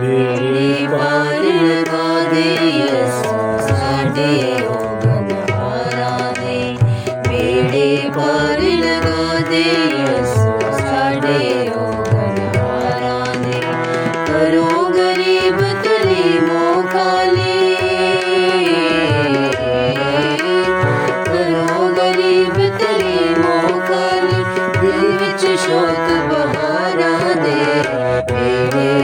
ਬੇੜੇ ਪਾਰ ਲਗਾ ਦੇ ਯਿਸੂ ਸਾਡੇ ਓ ਗਨਹਾਰਾਂ ਦੇ। ਬੇੜੇ ਪਾਰ ਲਗਾ ਦੇ ਯਿਸੂ ਸਾਡੇ ਓ ਗਨਹਾਰਾਂ ਦੇ। ਘਰੋਂ ਗਰੀਬ ਤਲੀਮੋਂ ਖਾਲੀ, ਘਰੋਂ ਗਰੀਬ ਤਲੀਮੋਂ ਖਾਲੀ, ਦਿਲ ਵਿੱਚ ਸ਼ੌਕ ਬਹਾਰਾਂ ਦੇ। ਬੇੜੇ